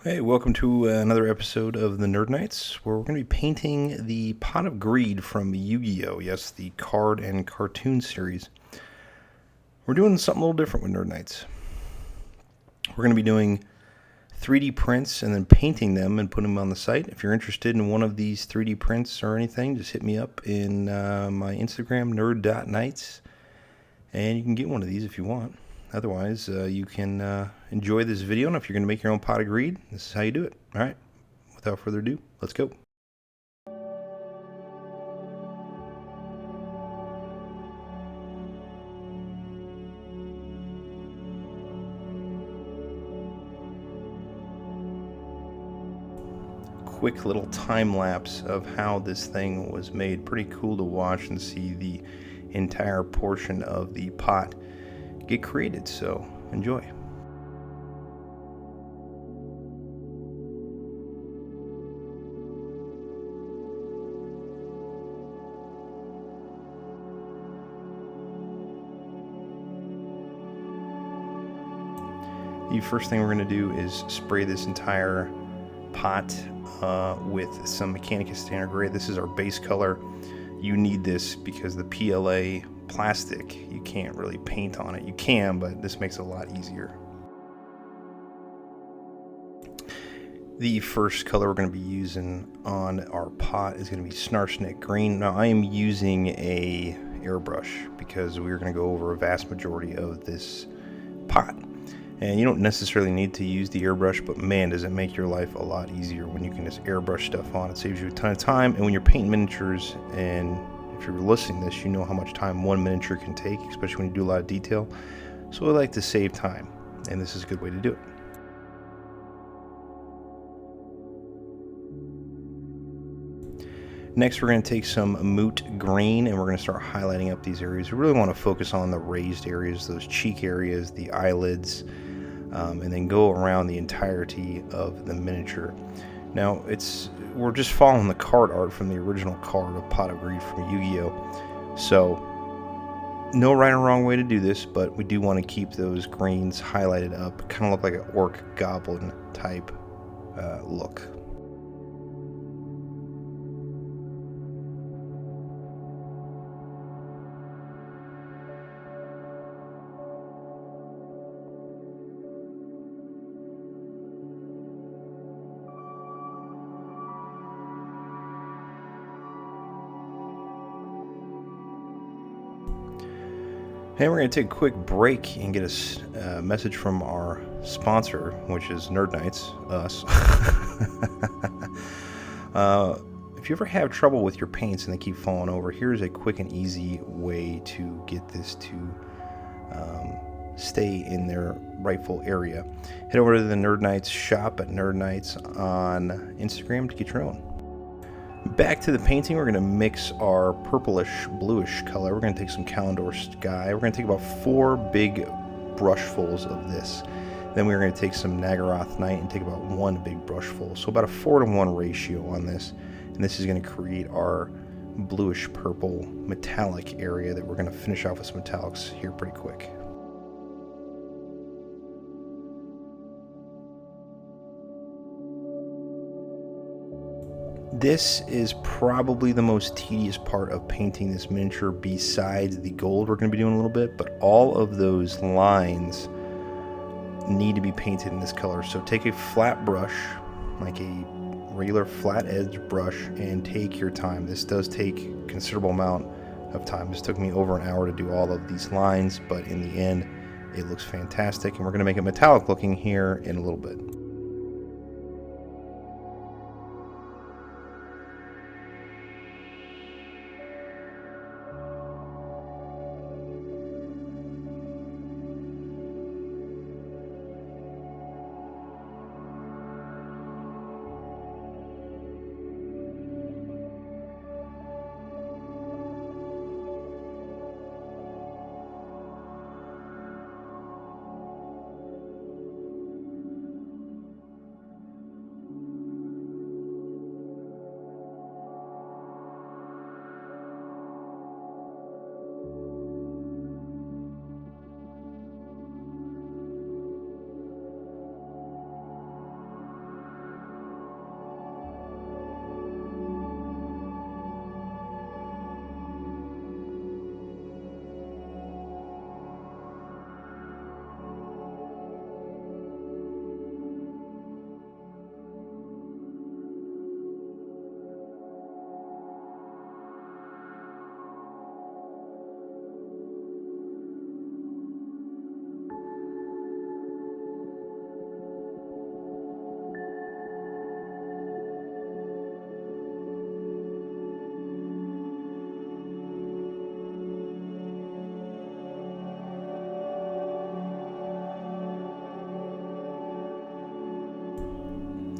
Hey, welcome to another episode of the Nerd Nights, where we're going to be painting the Pot of Greed from Yu-Gi-Oh! Yes, the card and cartoon series. We're doing something a little different with Nerd Nights. We're going to be doing 3D prints and then painting them and putting them on the site. If you're interested in one of these 3D prints or anything, just hit me up in my Instagram, nerd.nights, and you can get one of these if you want. Otherwise, you can enjoy this video, and if you're going to make your own Pot of Greed, this is how you do it. All right, without further ado, let's go. Quick little time lapse of how this thing was made. Pretty cool to watch and see the entire portion of the pot get created, so enjoy. The first thing we're going to do is spray this entire pot with some Mechanicus Standard Gray. This is our base color. You need this because the PLA plastic, you can't really paint on it. You can, but this makes it a lot easier. The first color we're going to be using on our pot is going to be Snarskink Green. Now I am using a airbrush because we're going to go over a vast majority of this pot. And you don't necessarily need to use the airbrush, but man, does it make your life a lot easier when you can just airbrush stuff on. It saves you a ton of time, and when you're painting miniatures, and if you're listening to this, you know how much time one miniature can take, especially when you do a lot of detail. So I like to save time, and this is a good way to do it. Next, we're going to take some Moot Green, and we're going to start highlighting up these areas. We really want to focus on the raised areas, those cheek areas, the eyelids, and then go around the entirety of the miniature. Now, we're just following the card art from the original card of Pot of Greed from Yu-Gi-Oh! So, no right or wrong way to do this, but we do want to keep those greens highlighted up, kind of look like an orc goblin type look. And we're going to take a quick break and get a message from our sponsor, which is Nerd Nights, us. If you ever have trouble with your paints and they keep falling over, here's a quick and easy way to get this to stay in their rightful area. Head over to the Nerd Nights shop at Nerd Nights on Instagram to get your own. Back to the painting, we're going to mix our purplish bluish color. We're going to take some Calandor Sky. We're going to take about 4 big brushfuls of this. Then we're going to take some Naggaroth Night and take about 1 big brushful. So about a 4-to-1 ratio on this. And this is going to create our bluish purple metallic area that we're going to finish off with some metallics here pretty quick. This is probably the most tedious part of painting this miniature besides the gold we're going to be doing a little bit, but all of those lines need to be painted in this color. So take a flat brush, like a regular flat edge brush, and take your time. This does take a considerable amount of time. This took me over an hour to do all of these lines, but in the end it looks fantastic, and we're going to make it metallic looking here in a little bit.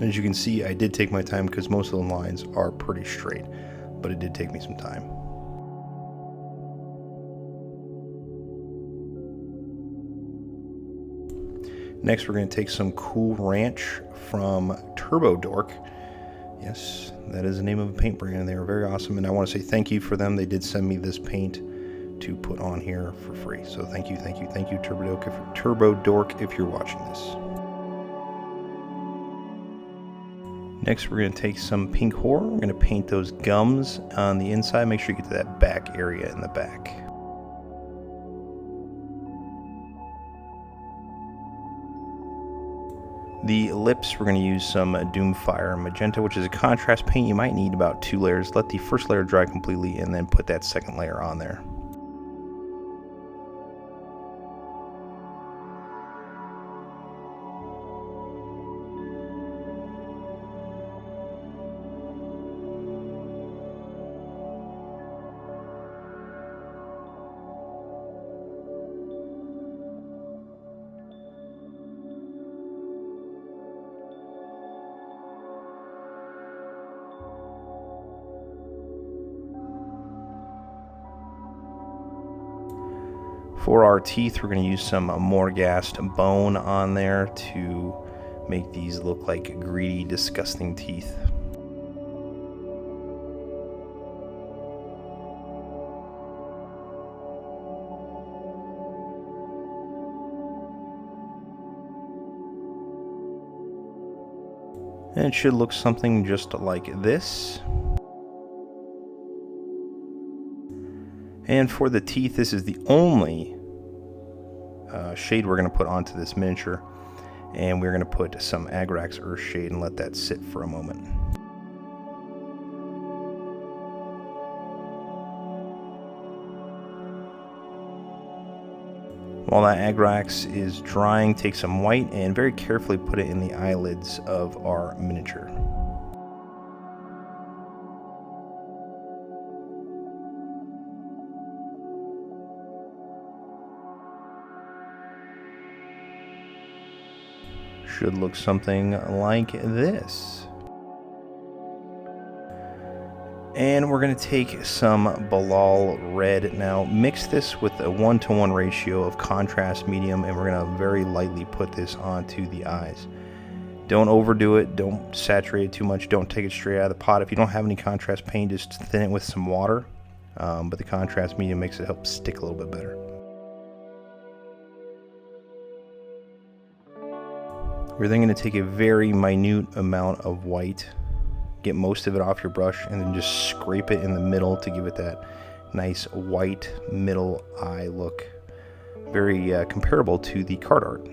As you can see, I did take my time because most of the lines are pretty straight, but it did take me some time. Next, we're going to take some Cool Ranch from Dork. Yes, that is the name of a paint brand, and they are very awesome, and I want to say thank you for them. They did send me this paint to put on here for free, so thank you, Turbo Dork, if you're watching this. Next, we're going to take some pink horror. We're going to paint those gums on the inside. Make sure you get to that back area in the back. The lips, we're going to use some Doomfire Magenta, which is a contrast paint. You might need about 2 layers. Let the first layer dry completely and then put that second layer on there. For our teeth, we're going to use some Morghast Bone on there to make these look like greedy, disgusting teeth. And it should look something just like this. And for the teeth, this is the only shade we're going to put onto this miniature. And we're going to put some Agrax Earthshade and let that sit for a moment. While that Agrax is drying, take some white and very carefully put it in the eyelids of our miniature. Should look something like this. And we're going to take some Baal Red now. Mix this with a 1-to-1 ratio of contrast medium, and we're going to very lightly put this onto the eyes. Don't overdo it. Don't saturate it too much. Don't take it straight out of the pot. If you don't have any contrast paint, just thin it with some water. But the contrast medium makes it help stick a little bit better. We're then going to take a very minute amount of white, get most of it off your brush, and then just scrape it in the middle to give it that nice white middle eye look. Very comparable to the card art.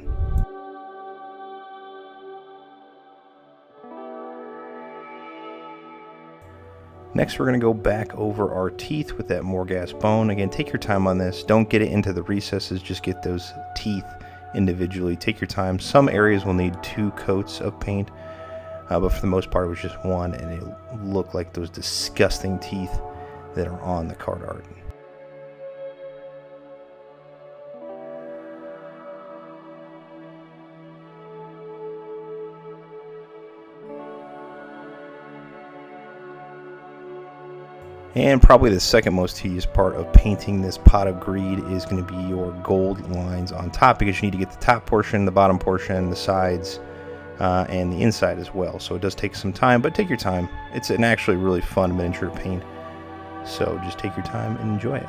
Next, we're going to go back over our teeth with that Morghast Bone. Again, take your time on this. Don't get it into the recesses, just get those teeth individually. Take your time. Some areas will need 2 coats of paint, but for the most part it was just 1, and it looked like those disgusting teeth that are on the card art. And probably the second most tedious part of painting this pot of greed is going to be your gold lines on top, because you need to get the top portion, the bottom portion, the sides, and the inside as well. So it does take some time, but take your time. It's an actually really fun miniature to paint, so just take your time and enjoy it.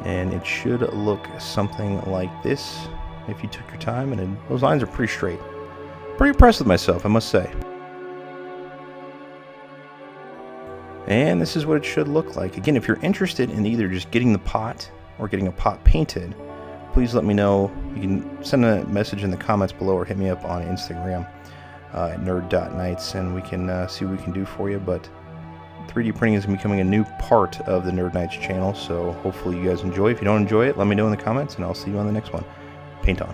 And it should look something like this if you took your time, and those lines are pretty straight. Pretty impressed with myself, I must say. And this is what it should look like. Again, if you're interested in either just getting the pot or getting a pot painted, please let me know. You can send a message in the comments below or hit me up on Instagram at nerd.nights, and we can see what we can do for you. But 3D printing is becoming a new part of the Nerd Nights channel, so hopefully you guys enjoy. If you don't enjoy it, let me know in the comments, and I'll see you on the next one. Paint on.